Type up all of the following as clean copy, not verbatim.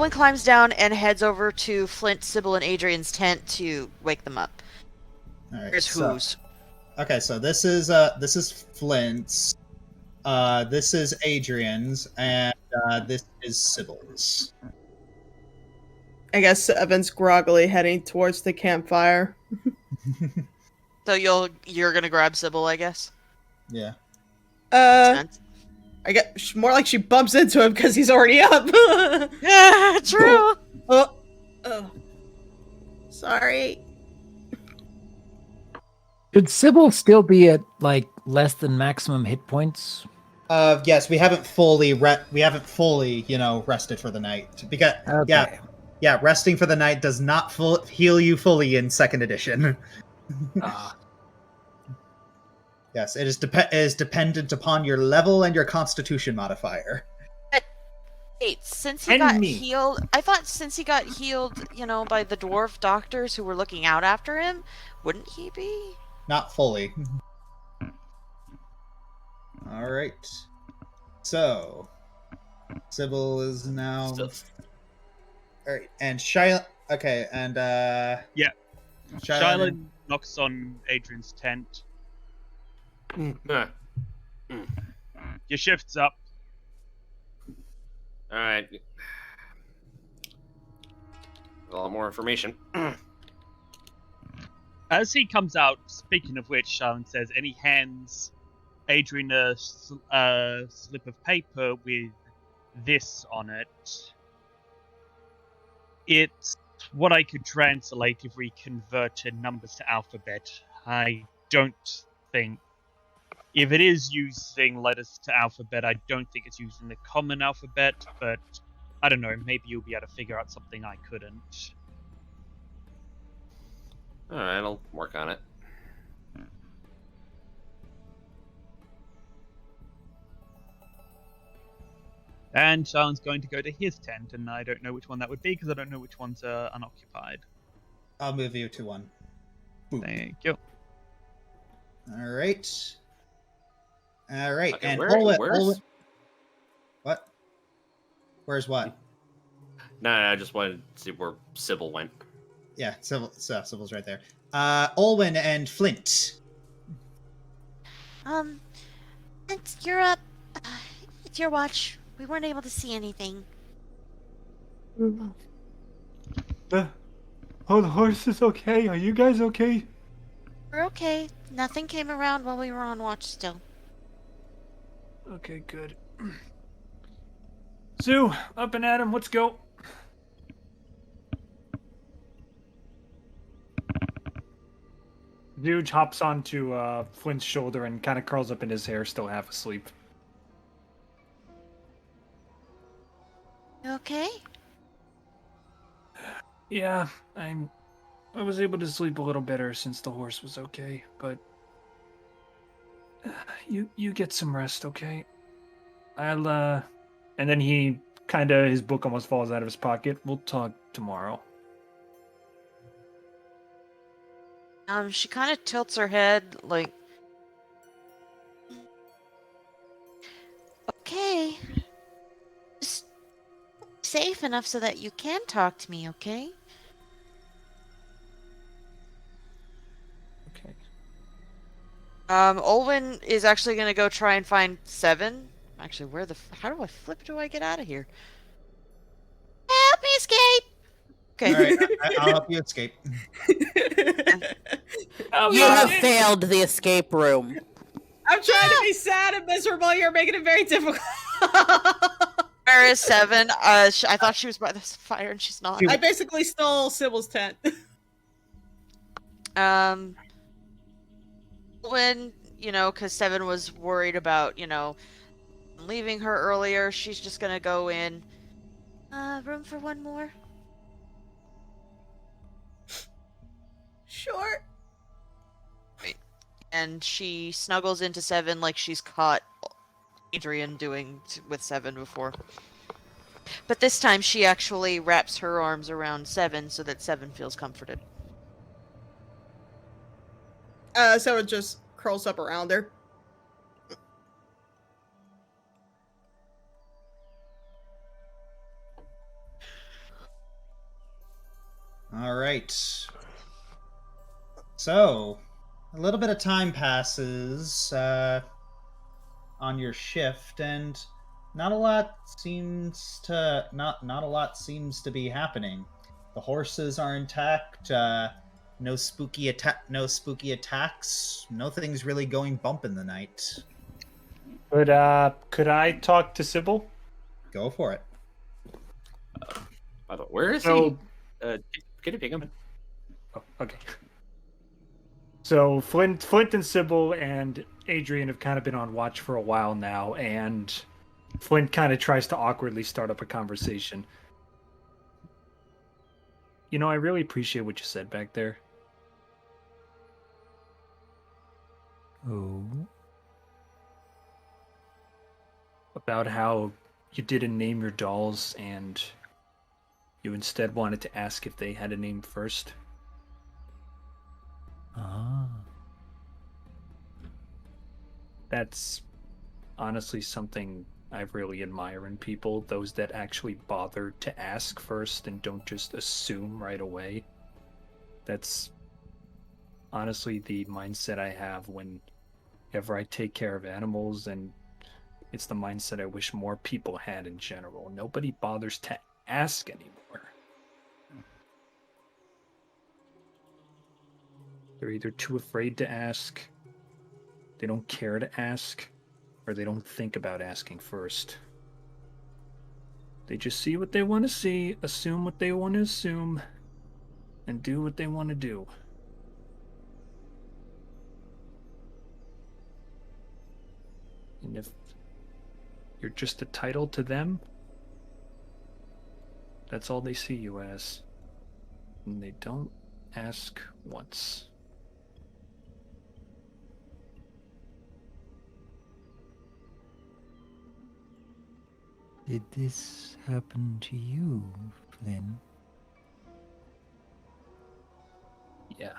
Olwen climbs down and heads over to Flint, Sybil, and Adrian's tent to wake them up. All right. Here's who's. Okay, so this is Flint's. This is Adrian's, and this is Sybil's. I guess Evan's groggily heading towards the campfire. So you're gonna grab Sybil, I guess. Yeah. I guess more like she bumps into him because he's already up. Yeah, true. Oh, sorry. Should Sybil still be at like less than maximum hit points? Yes, we haven't fully rested for the night because Okay. yeah, resting for the night does not heal you fully in second edition. Yes, it is dependent upon your level and your constitution modifier. Wait, since he got healed, I thought since he got healed, by the dwarf doctors who were looking out after him, wouldn't he be? Not fully. All right. So, Sybil is now. All right, and Shyla. Okay, and yeah, Shyla knocks on Adrian's tent. Your shift's up. All right. A lot more information. As he comes out, speaking of which, Sharon says, and he hands Adrian a slip of paper with this on it. It's what I could translate if we converted numbers to alphabet. I don't think... If it is using letters to alphabet, I don't think it's using the common alphabet, but I don't know, maybe you'll be able to figure out something I couldn't. Alright, I'll work on it. And Sharon's going to go to his tent, and I don't know which one that would be, because I don't know which ones are unoccupied. I'll move you to one. Boom. Thank you. Alright. Alright, Okay, and where's... What? Where's what? No, I just wanted to see where Sybil went. Yeah, Sybil's right there. Olwen and Flint. Since you're up, it's your watch. We weren't able to see anything. The horse is okay. Are you guys okay? We're okay. Nothing came around while we were on watch still. Okay, good. Sue, up and at him. Let's go. Dude hops onto Flint's shoulder and kind of curls up in his hair, still half asleep. You okay? Yeah, I was able to sleep a little better since the horse was okay, but you get some rest, okay? And then he his book almost falls out of his pocket. We'll talk tomorrow. She kind of tilts her head, like, Okay. Just safe enough so that you can talk to me, okay? Okay. Olwen is actually gonna go try and find Seven. Actually, how do I get out of here? Help me escape! Okay. Alright, I'll help you escape. You have failed the escape room. I'm trying to be sad and miserable. You're making it very difficult. Where is Seven? I thought she was by the fire, and she's not. I basically stole Sybil's tent. When, because Seven was worried about, leaving her earlier, she's just gonna go in. Room for one more? Sure. And she snuggles into Seven like she's caught Adrian doing with Seven before. But this time she actually wraps her arms around Seven so that Seven feels comforted. So it just curls up around her. All right. So, a little bit of time passes on your shift, and not a lot seems to be happening. The horses are intact. No spooky attacks. Nothing's really going bump in the night. Could I talk to Sybil? Go for it. By the way, where is So, he? Can you pick him? oh, okay. So Flint and Sybil and Adrian have kind of been on watch for a while now, and Flint kind of tries to awkwardly start up a conversation. You know, I really appreciate what you said back there. Oh. About how you didn't name your dolls and you instead wanted to ask if they had a name first. Ah. That's honestly something I really admire in people, those that actually bother to ask first and don't just assume right away. That's honestly the mindset I have whenever I take care of animals, and it's the mindset I wish more people had in general. Nobody bothers to ask anymore. They're either too afraid to ask, they don't care to ask, or they don't think about asking first. They just see what they want to see, assume what they want to assume, and do what they want to do. And if you're just a title to them, that's all they see you as. And they don't ask once. Did this happen to you, Flynn? Yeah.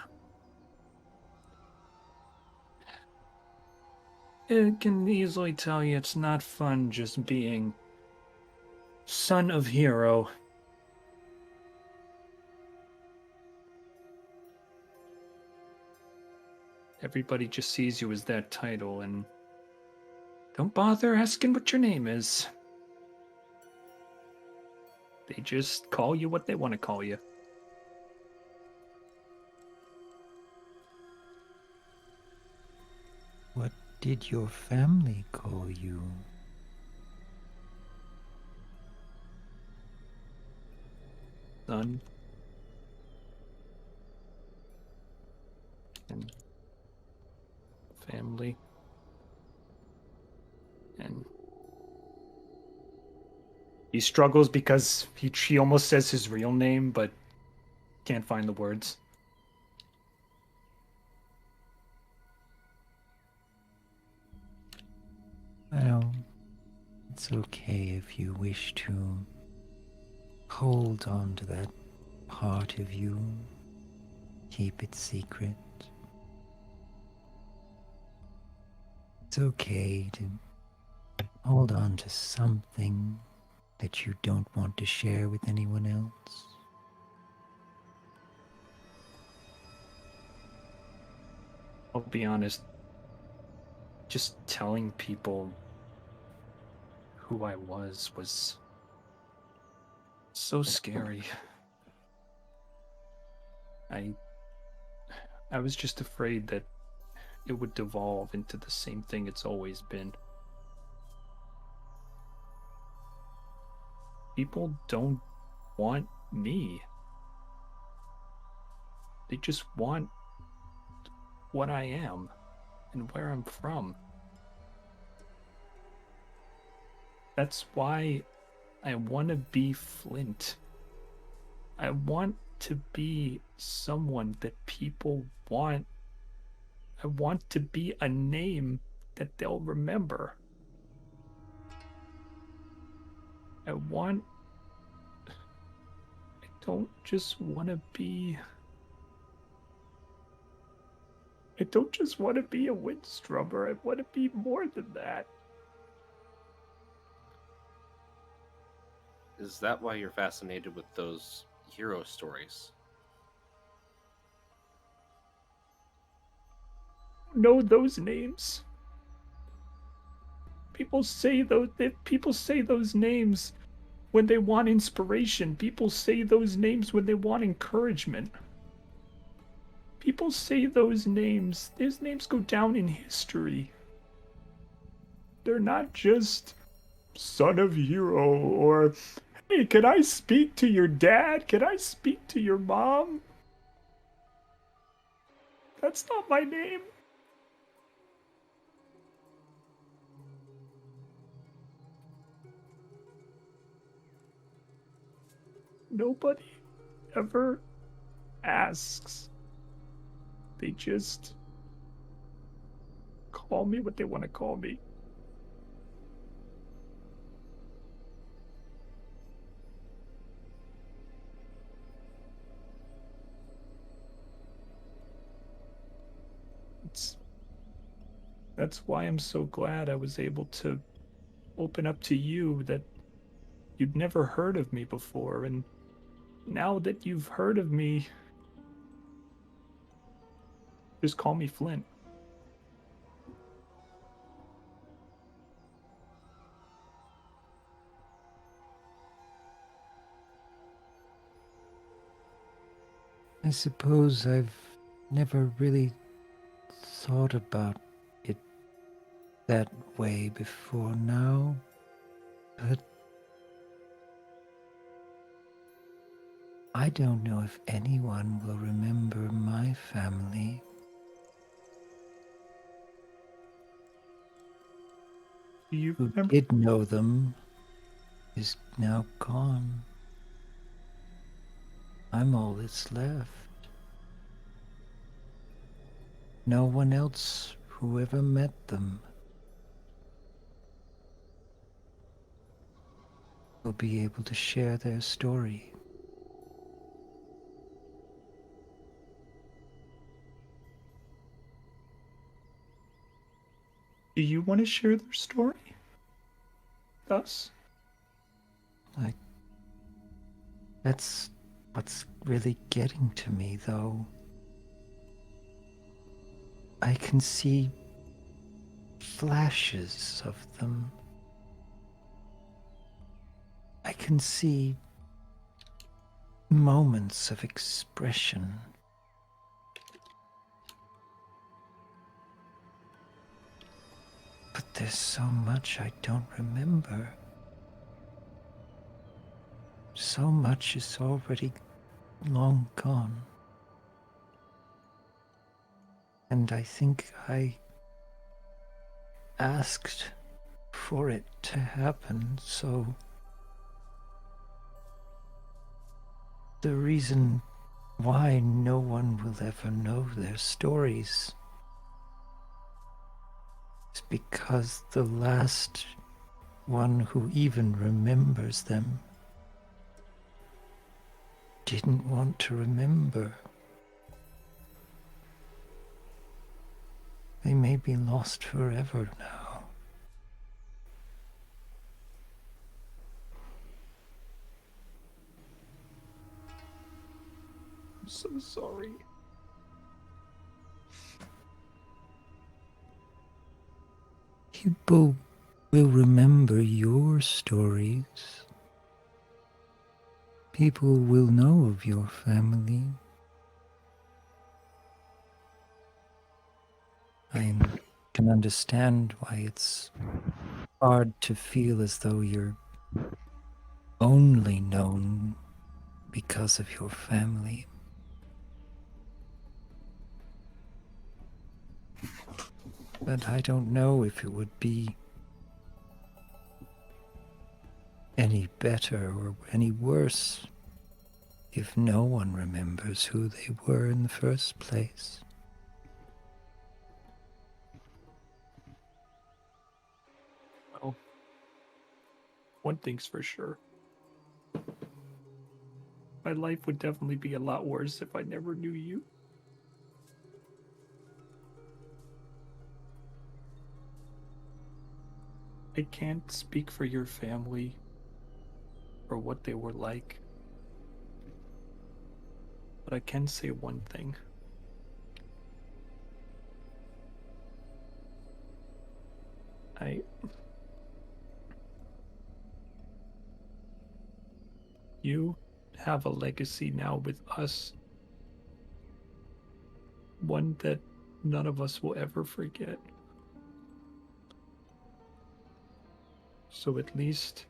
It can easily tell you it's not fun just being son of hero. Everybody just sees you as that title, and don't bother asking what your name is. They just call you what they want to call you. What did your family call you? Son. And family. And he struggles because she almost says his real name, but can't find the words. Well, it's okay if you wish to hold on to that part of you. Keep it secret. It's okay to hold on to something that you don't want to share with anyone else. I'll be honest. Just telling people who I was so scary. I was just afraid that it would devolve into the same thing it's always been. People don't want me. They just want what I am and where I'm from. That's why I want to be Flint. I want to be someone that people want. I want to be a name that they'll remember. I don't just want to be... I don't just want to be a windstrummer. I want to be more than that. Is that why you're fascinated with those hero stories? know those names. People say those names when they want inspiration. People say those names when they want encouragement. People say those names. Those names go down in history. They're not just son of hero or, hey, can I speak to your dad? Can I speak to your mom? That's not my name. Nobody ever asks. They just call me what they want to call me. That's why I'm so glad I was able to open up to you, that you'd never heard of me before, and now that you've heard of me, just call me Flint. I suppose I've never really thought about it that way before now, but I don't know if anyone will remember my family. Do you Who remember? did know them is now gone. I'm all that's left. No one else who ever met them will be able to share their story. Do you want to share their story? Us? That's what's really getting to me, though. I can see flashes of them. I can see moments of expression. But there's so much I don't remember. So much is already long gone. And I think I asked for it to happen, so the reason why no one will ever know their stories is because the last one who even remembers them didn't want to remember. They may be lost forever now. I'm so sorry. People will remember your stories. People will know of your family. I can understand why it's hard to feel as though you're only known because of your family. But I don't know if it would be any better or any worse if no one remembers who they were in the first place. Well, one thing's for sure. My life would definitely be a lot worse if I never knew you. I can't speak for your family or what they were like, but I can say one thing. You have a legacy now with us. One that none of us will ever forget. So at least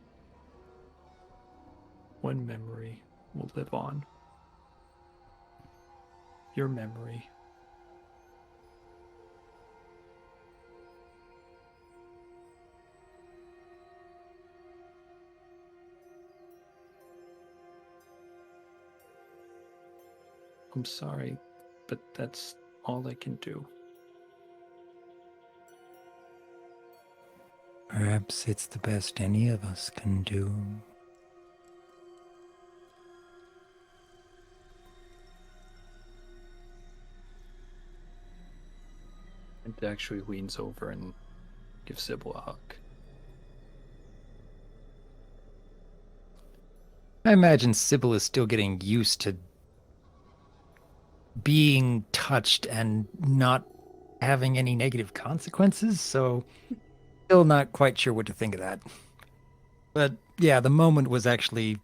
one memory will live on. Your memory. I'm sorry, but that's all I can do. Perhaps it's the best any of us can do. And actually leans over and gives Sybil a hug. I imagine Sybil is still getting used to being touched and not having any negative consequences, so still not quite sure what to think of that. But yeah, the moment was actually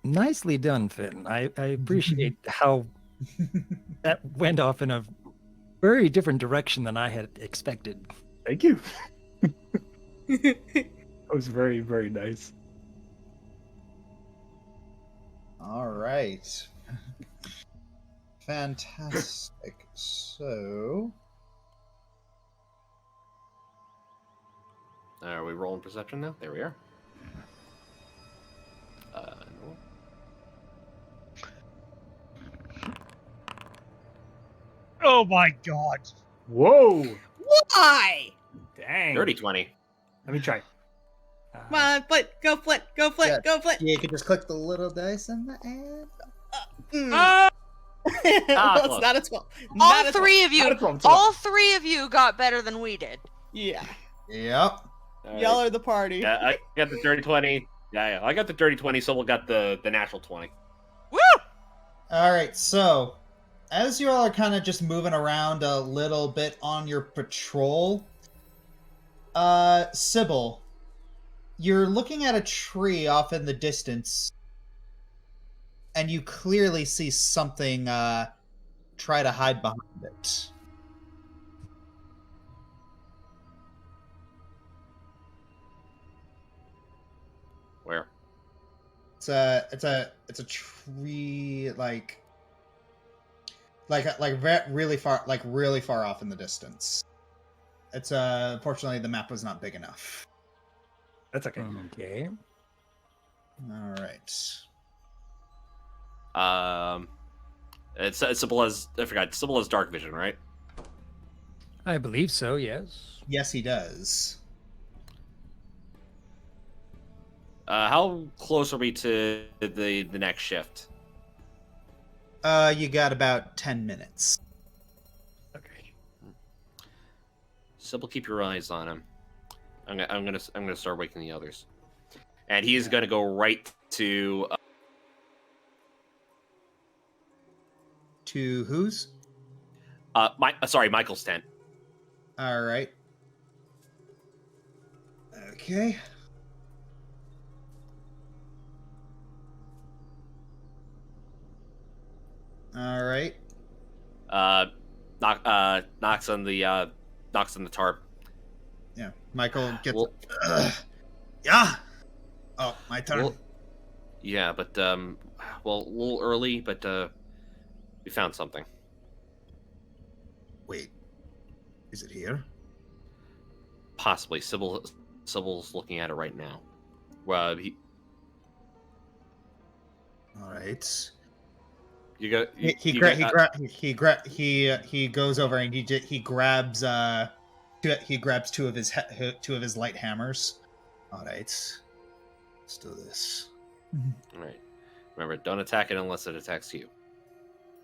nicely done, Finn. I appreciate how that went off in a very different direction than I had expected. Thank you. That was very, very nice. All right. Fantastic. So, Are we rolling perception now? There we are. No. Oh my god. Whoa! Why? Dang. Dirty 20. Let me try. Come on, Flit. Go, Flit. Go, Flit. Yeah. Go, Flit. yeah, you can just click the little dice in the end. That's close. not a 12. All Not a 12. three of you, Not a 12, it's a 12. all three of you got better than we did. Yeah. Yep. All Y'all right. are the party. Yeah, I got the dirty 20. Yeah, I got the dirty 20, so we'll got the natural 20. Woo! All right. So, as you all are kind of just moving around a little bit on your patrol, Sybil, you're looking at a tree off in the distance, and you clearly see something try to hide behind it. Where? It's a tree really far off in the distance. It's unfortunately the map was not big enough. That's okay. Okay. All right. It's as simple as I forgot. Simple as dark vision, right? I believe so, yes. Yes, he does. How close are we to the next shift? You got about 10 minutes. Okay. Sybil, keep your eyes on him. I'm gonna start waking the others, and he is gonna go right to. To whose? Michael's tent. All right. Okay. All right. Knocks on the tarp. Yeah. Michael gets. Well- Yeah. Oh, my turn. Well, yeah, but a little early, but we found something. Wait. Is it here? Possibly. Sybil's looking at it right now. Well, All right. you got. He goes over and he grabs two of his light hammers. All right. Let's do this. All right. Remember, don't attack it unless it attacks you.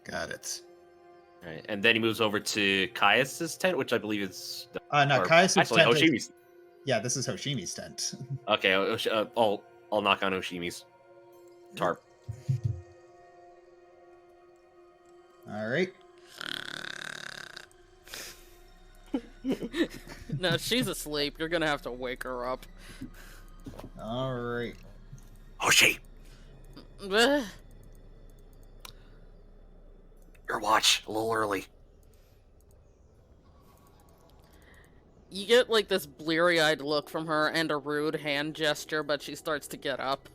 Got it. All right, and then he moves over to Caius's tent, which I believe is. No, or Caius's actually, tent is- Hoshimi's. Yeah, this is Hoshimi's tent. Okay, I'll knock on Hoshimi's tarp. All right. No, she's asleep. You're gonna have to wake her up. All right. Hoshi, Ugh. Your watch, a little early. You get like this bleary-eyed look from her and a rude hand gesture, but she starts to get up.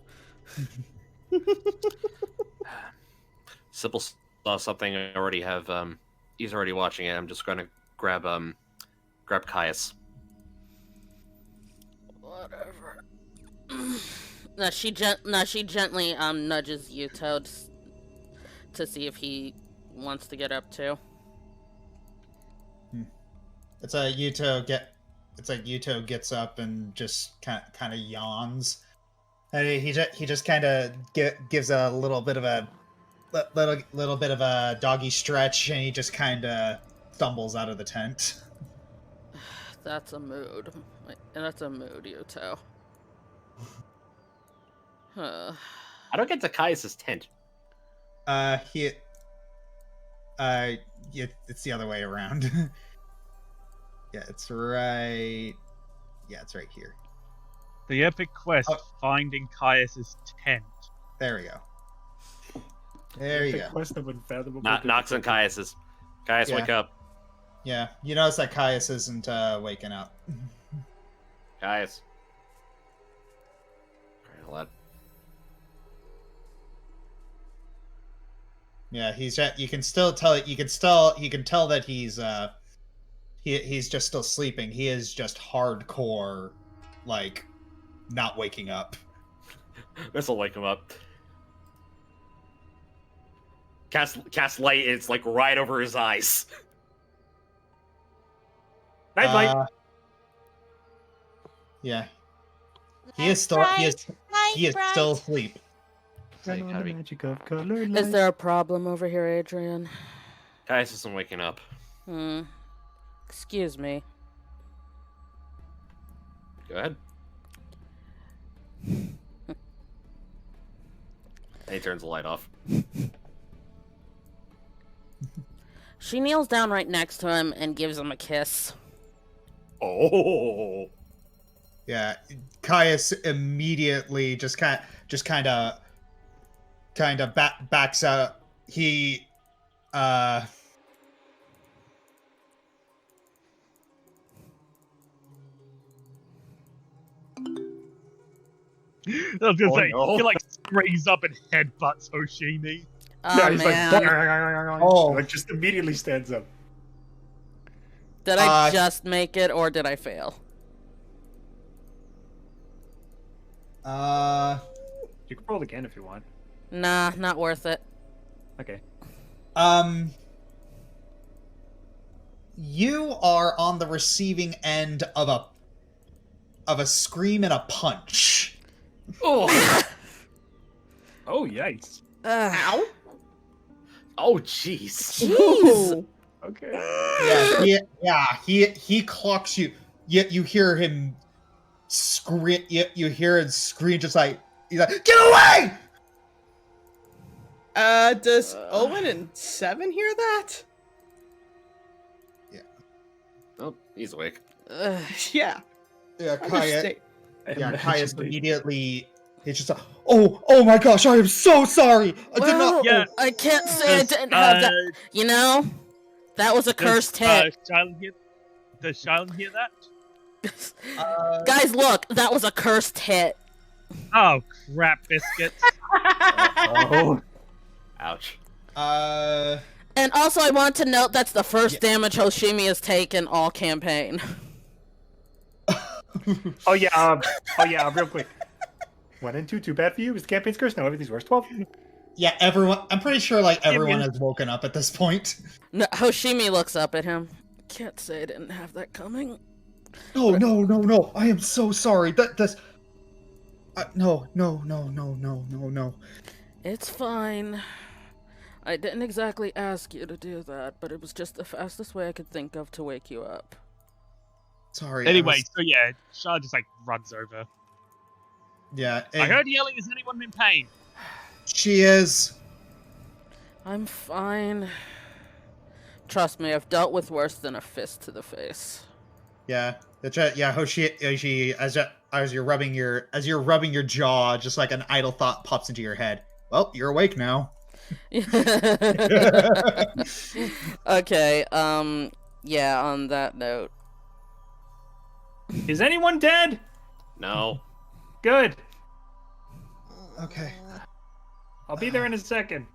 Sybil saw something. I already have. He's already watching it. I'm just gonna grab Caius. Whatever. She gently nudges Yuto to see if he wants to get up too. It's like Yuto gets up and just kind of yawns. And he just kind of gives a little bit of a doggy stretch, and he just kind of stumbles out of the tent. That's a mood. That's a mood, Yuto. I don't get to Caius's tent. It's the other way around. Yeah, it's right. Yeah, it's right here. The epic quest, finding Caius's tent. There we go. There you go. Quest of unfathomable. Knocks on Caius's. Caius, Yeah. wake up. Yeah, you notice that Caius isn't waking up. Caius. Lad. Yeah, he's just, you can tell that he's just still sleeping. He is just hardcore, like, not waking up. This'll wake him up. Cast light. It's like right over his eyes. Night light. Yeah, he is still still asleep. Magic of color Is there a problem over here, Adrian? Caius isn't waking up. Excuse me. Go ahead. And he turns the light off. She kneels down right next to him and gives him a kiss. Oh. Yeah, Caius immediately just kind of backs out. He I was gonna say, no. he like sprays up and headbutts Hoshimi. Oh, he's man. like just immediately stands up. Did I just make it, or did I fail? You can roll again if you want. Nah, not worth it. Okay. You are on the receiving end of a scream and a punch. Oh. Oh, yikes. Ow. Oh, jeez. Jeez. Okay. He clocks you. Yet you hear him scream. You hear him scream, just like he's like, "Get away!" Does Owen and Seven hear that? Yeah. Oh, he's awake. Yeah. Yeah, Understand. Caius immediately. He's just like, "Oh my gosh! I am so sorry. I did not." Yeah. I can't say I didn't have that. You know, that was a cursed hit. Does Shylon hear that? Guys, look, that was a cursed hit. Oh, crap, biscuits. Oh. Ouch. And also, I want to note that's the first damage Hoshimi has taken all campaign. Oh yeah, real quick. 1 and 2, too bad for you. Is the campaign's cursed? No, everything's worse. 12. Yeah, everyone. I'm pretty sure everyone has woken up at this point. No, Hoshimi looks up at him. Can't say I didn't have that coming. No. I am so sorry. That's. No. It's fine. I didn't exactly ask you to do that, but it was just the fastest way I could think of to wake you up. Sorry. Anyway, so yeah, Shylon just like runs over. Yeah. I heard yelling. Is anyone in pain? She is. I'm fine. Trust me, I've dealt with worse than a fist to the face. Yeah. Hoshi, as you're rubbing your jaw, just like an idle thought pops into your head. Well, you're awake now. Okay, yeah, on that note. Is anyone dead? No. Good. Okay. I'll be there in a second.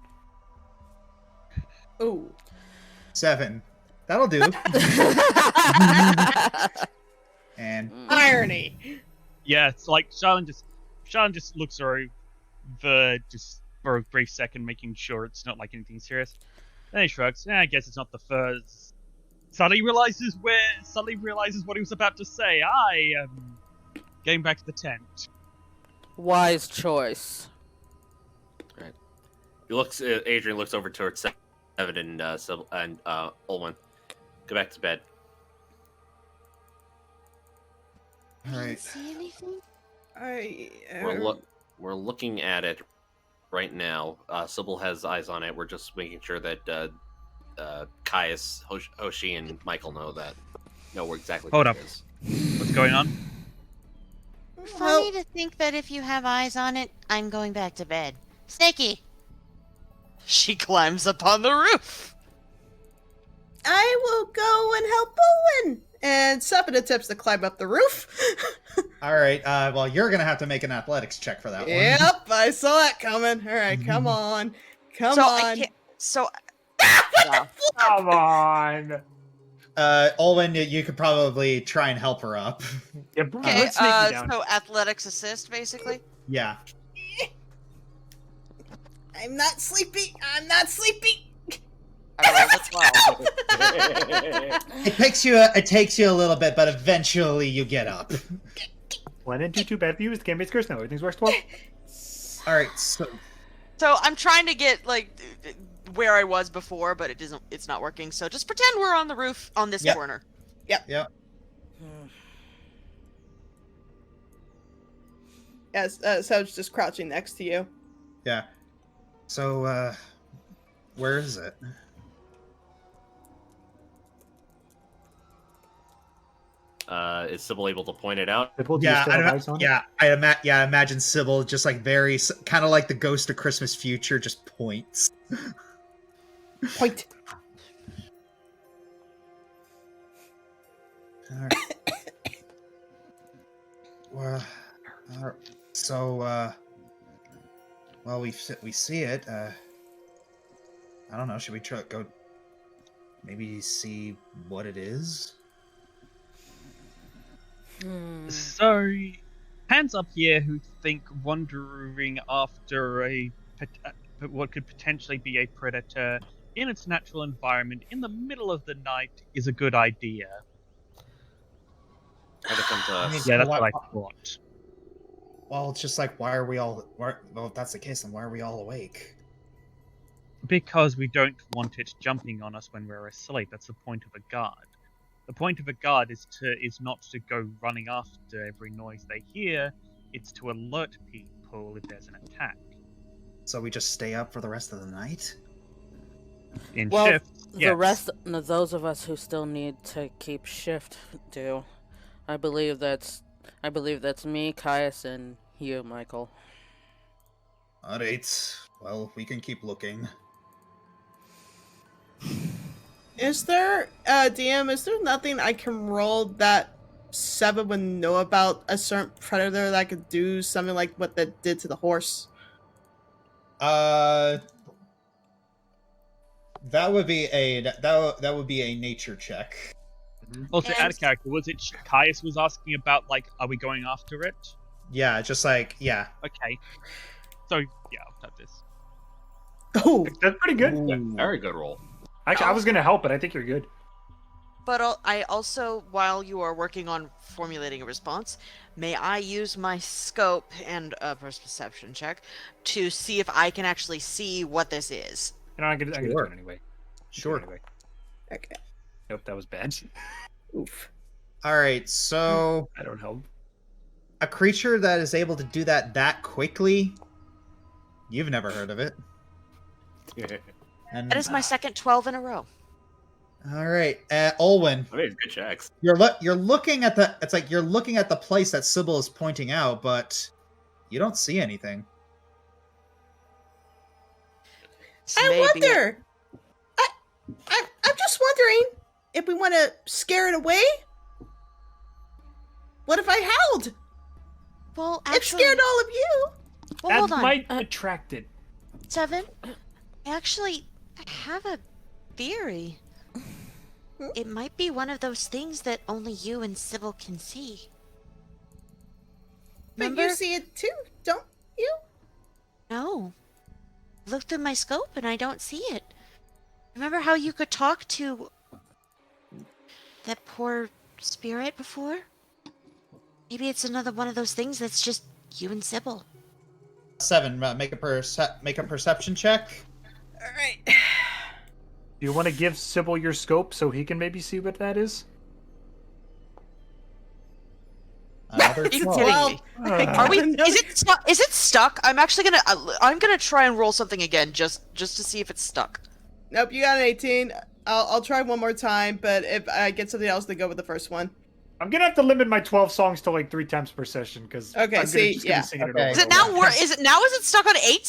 Ooh. 7. That'll do. And Irony. Yeah, it's like Charlene just looks over just for a brief second, making sure it's not like anything serious. Then he shrugs. I guess it's not the first. Suddenly realizes what he was about to say. I am getting back to the tent. Wise choice. Adrian looks over towards Seven and Olwen. Go back to bed. all right. See anything? We're looking at it right now. Sybil has eyes on it. We're just making sure that Caius, Hoshi, and Michael know where exactly Hold where up. it is. What's going on? Funny to think that if you have eyes on it, I'm going back to bed. Snaky! She climbs up on the roof. I will go and help Owen. And Seven attempts to climb up the roof. All right. Well, you're gonna have to make an athletics check for that one. Yep, I saw that coming. All right, come on. Come so on. I can't. So Come on. Olwen, you could probably try and help her up. Yeah, okay. let's sneak you down. So athletics assist, basically. Yeah. I'm not sleepy. I'm not sleepy. I rolled a 12. It takes you a little bit, but eventually you get up. One and two, too bad for you. Is the game based curse now? Everything's worse 12. All right. So So I'm trying to get like where I was before, but it isn't. It's not working. So just pretend we're on the roof on this Yep. corner. Yep. Yes, So's just crouching next to you. Yeah. So where is it? Is Sybil able to point it out? Sybil, do you still have eyes on it? I imagine Sybil just like very kind of like the Ghost of Christmas Future, just points. Point. All right. Well, so well, we see it. I don't know. Should we go? Maybe see what it is. So, hands up here who think wandering after what could potentially be a predator in its natural environment in the middle of the night is a good idea. Had to come to us. Yeah, that's what I thought. Well, it's just like, well, if that's the case, then why are we all awake? Because we don't want it jumping on us when we're asleep. That's the point of a guard. The point of a guard is not to go running after every noise they hear. It's to alert people if there's an attack. So we just stay up for the rest of the night? In Well, shifts, the yes. rest, those of us who still need to keep shift do. I believe that's me, Caius, and you, Michael. Alright. Well, we can keep looking. Is there, DM, is there nothing I can roll that Seven would know about a certain predator that could do something like what that did to the horse? That would be a nature check. Also, out of character, was it Caius was asking about, like, are we going after it? Yeah, just like, yeah. Okay. So, yeah, I'll have this. Oh, That's pretty good. Yeah, very good roll. Actually, I was going to help, but I think you're good. But I also, while you are working on formulating a response, may I use my scope and a perception check to see if I can actually see what this is? And I'm going to do Sure. it anyway. Sure. Anyway. okay. Nope, that was bad. Oof. Alright, so I don't help. a creature that is able to do that quickly, you've never heard of it. And That is my second 12 in a row. Alright, Olwen, I made good checks. you're looking at you're looking at the place that Sybil is pointing out, but you don't see anything. I Maybe. wonder. I'm just wondering if we want to scare it away. What if I howled? Well, It actually, scared all of you. well, That hold on. might attract it. 7, I actually have a theory. It might be one of those things that only you and Sybil can see. But Remember? you see it too, don't you? No. Look through my scope and I don't see it. Remember how you could talk to that poor spirit before? Maybe it's another one of those things that's just you and Sybil. 7. Make a perception check. All right. Do you want to give Sybil your scope so he can maybe see what that is? Another Are you 12. kidding me? Are we? No. Is it stuck? I'm actually gonna. I'm gonna try and roll something again, just to see if it's stuck. Nope, you got an 18. I'll try one more time, but if I get something else, then go with the first one. I'm gonna have to limit my 12 songs to like 3 times per session because Okay, see, just yeah. gonna sing it Okay. over Is it and now? over. Is it now? Is it stuck on 18?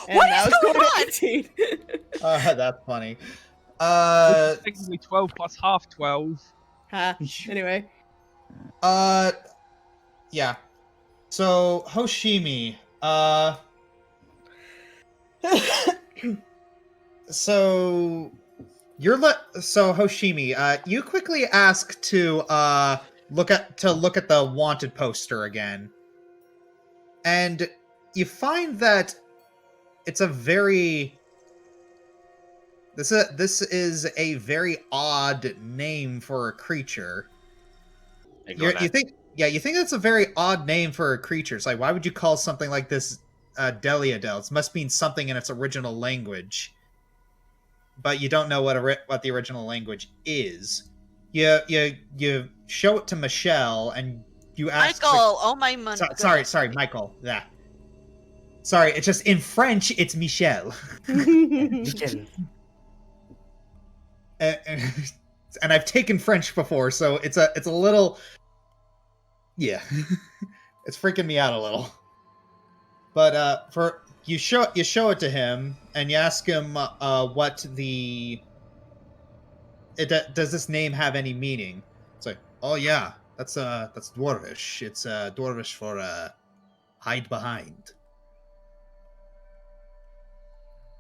And What now is it's going on? 18. That's funny. Which is technically 12 plus half 12. Anyway. Yeah. So Hoshimi, so so Hoshimi, you quickly ask to look at the wanted poster again, and you find that it's a very this is a very odd name for a creature. You think that's a very odd name for a creature. It's like, why would you call something like this Deliadel? It must mean something in its original language, but you don't know what the original language is. You show it to Michelle and you ask Michael, oh my money. sorry, Michael. Yeah. Sorry, it's just in French. It's Michelle. And I've taken French before, so it's a little. Yeah, it's freaking me out a little. But you show it to him, and you ask him what does this name have any meaning? It's like, oh yeah, that's Dwarvish. It's Dwarvish for hide behind.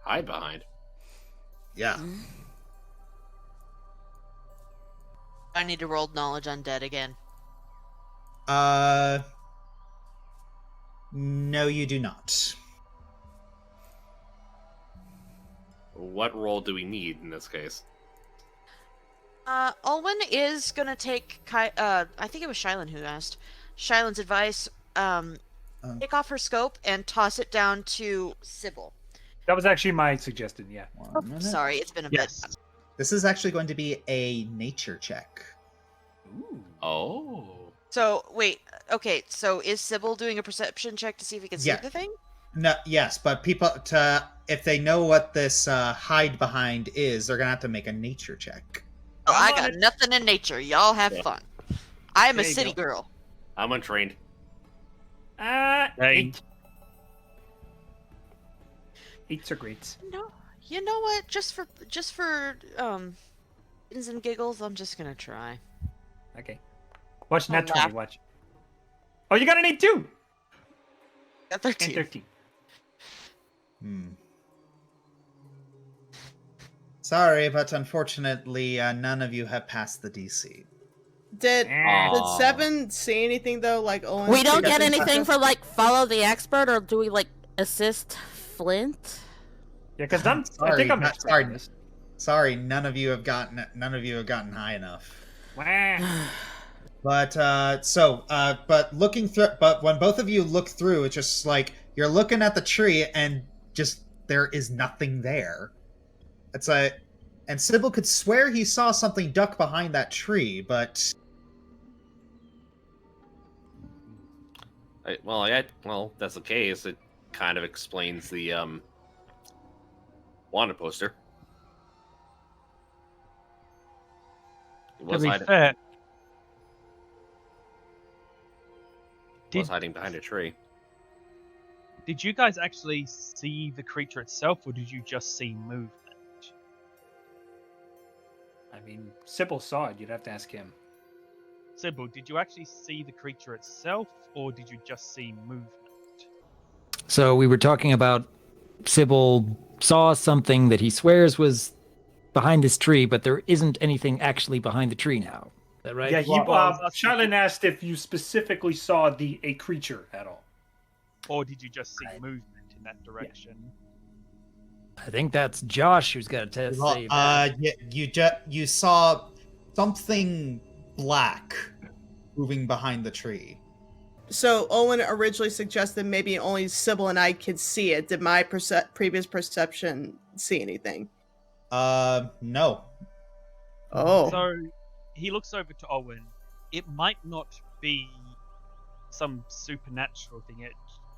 Hide behind. Yeah. I need to roll knowledge undead again. No, you do not. What role do we need in this case? Olwen is gonna take I think it was Shylin who asked. Shylin's advice. Take off her scope and toss it down to Sybil. That was actually my suggestion, yeah. 1 minute. Sorry, it's been a Yes. bit. This is actually going to be a nature check. Ooh. Oh. So wait, okay. So is Sybil doing a perception check to see if he can see Yeah. the thing? No, yes, but people if they know what this hide behind is, they're gonna have to make a nature check. Well, I I'm on got it. nothing in nature. Y'all have Yeah. fun. I am a There you city go. girl. I'm untrained. Dang. 8. 8s are great. No, you know what? Just for ins and giggles, I'm just gonna try. Okay. Watch nat Oh, 20, laugh. watch. Oh, you got an 8 too! Got And 13. 13. Sorry, but unfortunately, none of you have passed the DC. Did Aw. Seven say anything though? Like Owen? We don't get suggested anything stuff? for like follow the expert, or do we like assist Flint? Yeah, because I Sorry, think I'm not- expert sorry. in this. Sorry, none of you have gotten high enough. Wah. But but looking through, but when both of you look through, it's just like you're looking at the tree and just there is nothing there. And Sybil could swear he saw something duck behind that tree, but Well, if that's the case. It kind of explains the wanted poster. It To was be hiding, fair, was hiding behind a tree. Did you guys actually see the creature itself, or did you just see movement? I mean, Sybil saw it. You'd have to ask him. Sybil, did you actually see the creature itself, or did you just see movement? So we were talking about Sybil saw something that he swears was behind this tree, but there isn't anything actually behind the tree now. Is that right? Yeah, Well, I was asking Shaolin asked if you specifically saw a creature at all. Or did you just see movement in that direction? I think that's Josh who's got to say that. You saw something black moving behind the tree. So Owen originally suggested maybe only Sybil and I could see it. Did my previous perception see anything? No. Oh. So he looks over to Owen. It might not be some supernatural thing.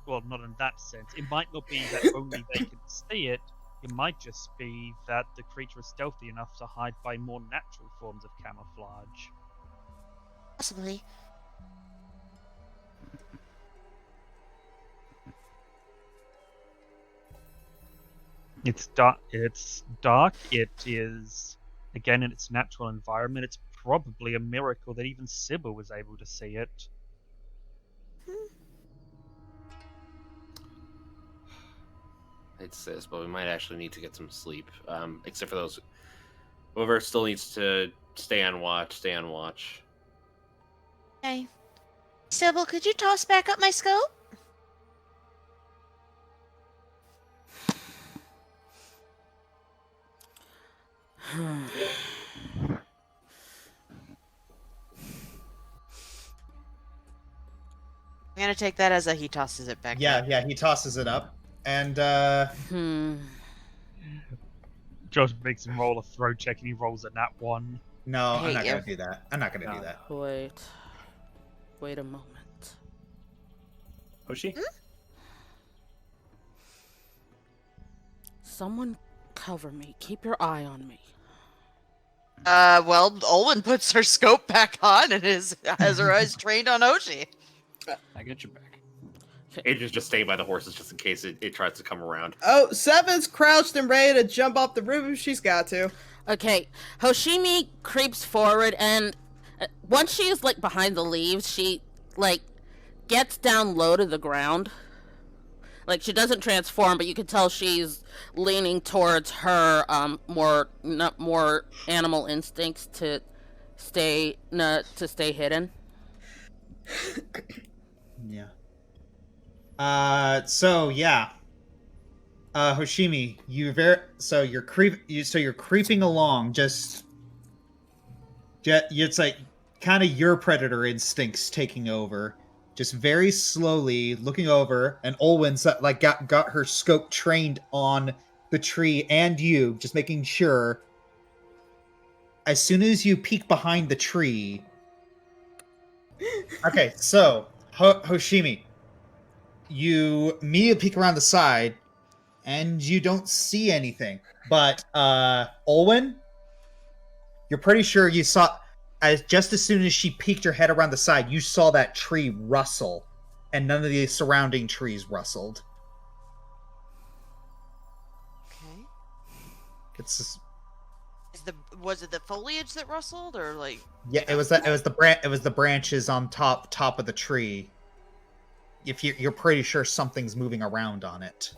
Well, not in that sense. It might not be that only they can see it. It might just be that the creature is stealthy enough to hide by more natural forms of camouflage. Possibly. It's dark. It is, again, in its natural environment. It's probably a miracle that even Sybil was able to see it. It says, but we might actually need to get some sleep. Except for those. Whoever still needs to stay on watch. Okay. Sybil, could you toss back up my scope? I'm gonna take that as a he tosses it back. Yeah, he tosses it up. And Josh makes him roll a throw check, and he rolls a nat 1. no, I'm hate not you. gonna do that. I'm not gonna do that. Wait a moment. Hoshi? Someone cover me. Keep your eye on me. Well, Olwen puts her scope back on and has her eyes trained on Oshi. I got your back. Adrian's just staying by the horses just in case it tries to come around. Oh, Seven's crouched and ready to jump off the roof if she's got to. Okay, Hoshimi creeps forward, and once she is like behind the leaves, she like gets down low to the ground. Like she doesn't transform, but you can tell she's leaning towards her more animal instincts to stay hidden. Yeah. Hoshimi, you're creeping along. It's like kind of your predator instincts taking over. Just very slowly looking over, and Olwen's like got her scope trained on the tree and you, just making sure. As soon as you peek behind the tree. Okay, so Hoshimi, you immediately peek around the side, and you don't see anything. But Olwen, you're pretty sure you saw. Just as soon as she peeked her head around the side, you saw that tree rustle, and none of the surrounding trees rustled. Okay. Was it the foliage that rustled, or like? Yeah, it was the branches on top of the tree. If you're pretty sure something's moving around on it.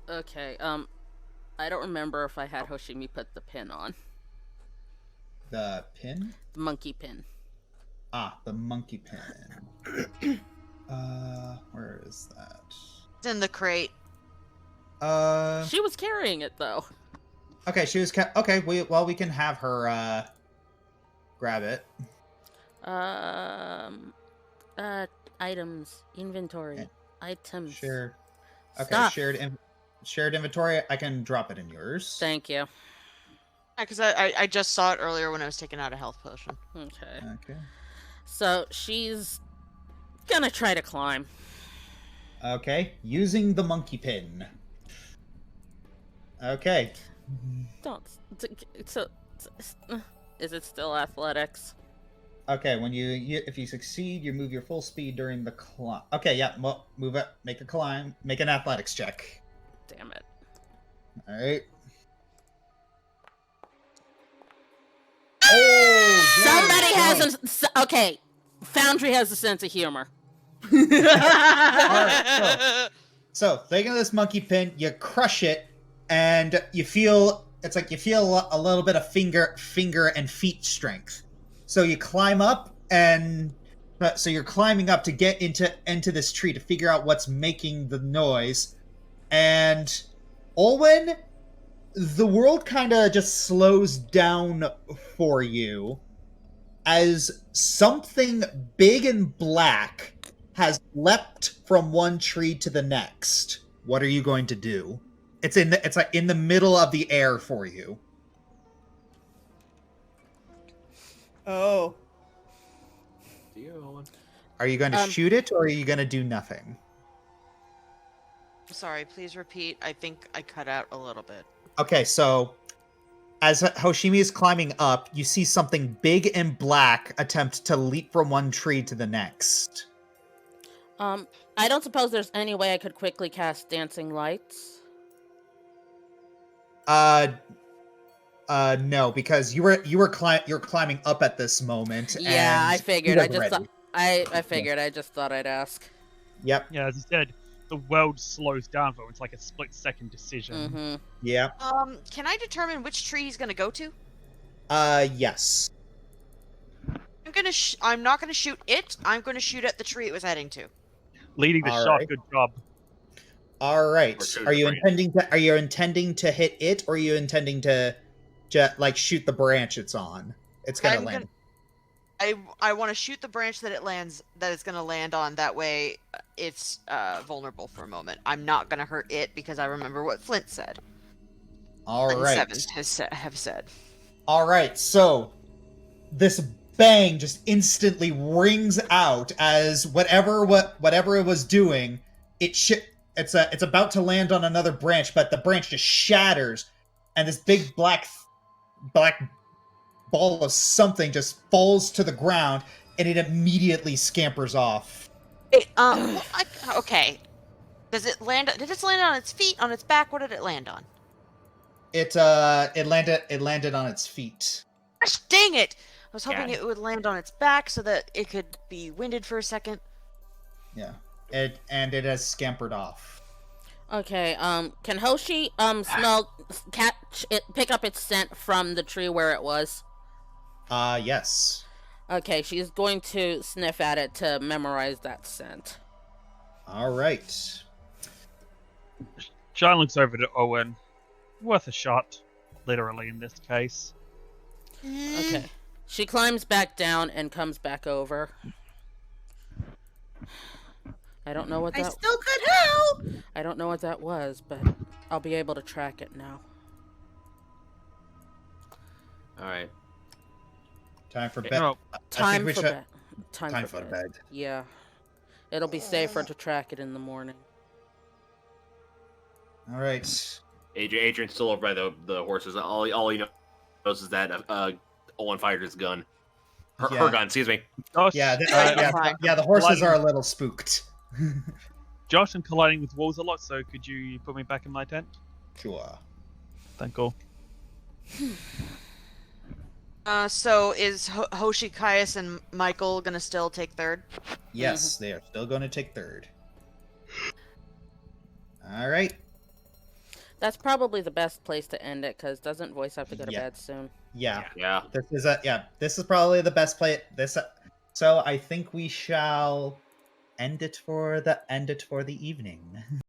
Okay, I don't remember if I had Hoshimi put the pin on. The pin? The monkey pin. Ah, the monkey pin. Where is that? It's in the crate. She was carrying it though. Okay, she was okay. We can have her grab it. Items, inventory, items. Shared. Okay, Stuff. shared inventory. I can drop it in yours. Thank you. Because I just saw it earlier when I was taking out a health potion. Okay. Okay. So she's gonna try to climb. Okay, using the monkey pin. Okay. Don't. So, is it still athletics? Okay, when if you succeed, you move your full speed during the climb. Okay, yeah, move it. Make a climb. Make an athletics check. Damn it. All right. Oh, Somebody has okay. Foundry has a sense of humor. Alright, so thinking of this monkey pin, you crush it, and you feel a little bit of finger and feet strength. So you climb up, and so you're climbing up to get into this tree to figure out what's making the noise. And Olwen, the world kind of just slows down for you as something big and black has leapt from one tree to the next. What are you going to do? It's like in the middle of the air for you. Oh. Are you going to shoot it, or are you going to do nothing? Sorry, please repeat. I think I cut out a little bit. Okay, so as Hoshimi is climbing up, you see something big and black attempt to leap from one tree to the next. I don't suppose there's any way I could quickly cast dancing lights. No, because you're climbing up at this moment. Yeah, and I figured. I just thought I figured. Yeah. I just thought I'd ask. Yep. Yeah, as I said, the world slows down for him. It's like a split-second decision. Mm-hmm. Yeah. Can I determine which tree he's gonna go to? Yes. I'm not gonna shoot it. I'm gonna shoot at the tree it was heading to. Leading the All shot, right. good job. All right. Or Are you shoot intending to hit it, or are you intending to like shoot the branch it's on? It's gonna land. I want to shoot the branch that it's gonna land on. That way, it's vulnerable for a moment. I'm not gonna hurt it because I remember what Flint said. All And right. Seven have said. All right. So this bang just instantly rings out as whatever it was doing, it's about to land on another branch, but the branch just shatters, and this big black ball of something just falls to the ground, and it immediately scampers off. Okay. Did it land on its feet, on its back? What did it land on? It landed on its feet. Gosh, dang it! I was hoping Yeah. it would land on its back so that it could be winded for a second. Yeah. It has scampered off. Okay. Can Hoshi pick up its scent from the tree where it was? Yes. Okay, she's going to sniff at it to memorize that scent. All right. Sean looks over to Owen. Worth a shot, literally in this case. Okay. She climbs back down and comes back over. I don't know what I that still could help. I don't know what that was, but I'll be able to track it now. All right. Time for You bed. know, Time we for should- bed. Time for bed. Yeah. It'll be safer to track it in the morning. All right. Adrian's still over by the horses. All he knows is that Owen fired his gun. Her gun, excuse me. Josh, Yeah, fine. the horses are a little spooked. Josh, I'm colliding with walls a lot, so could you put me back in my tent? Sure. Thank you. So is Hoshi, Caius, and Michael gonna still take third? Yes, they are still going to take third. All right. That's probably the best place to end it, because doesn't Voice have to go to Yeah. bed soon? Yeah. Yeah. This is probably the best play. So I think we shall end it for the evening.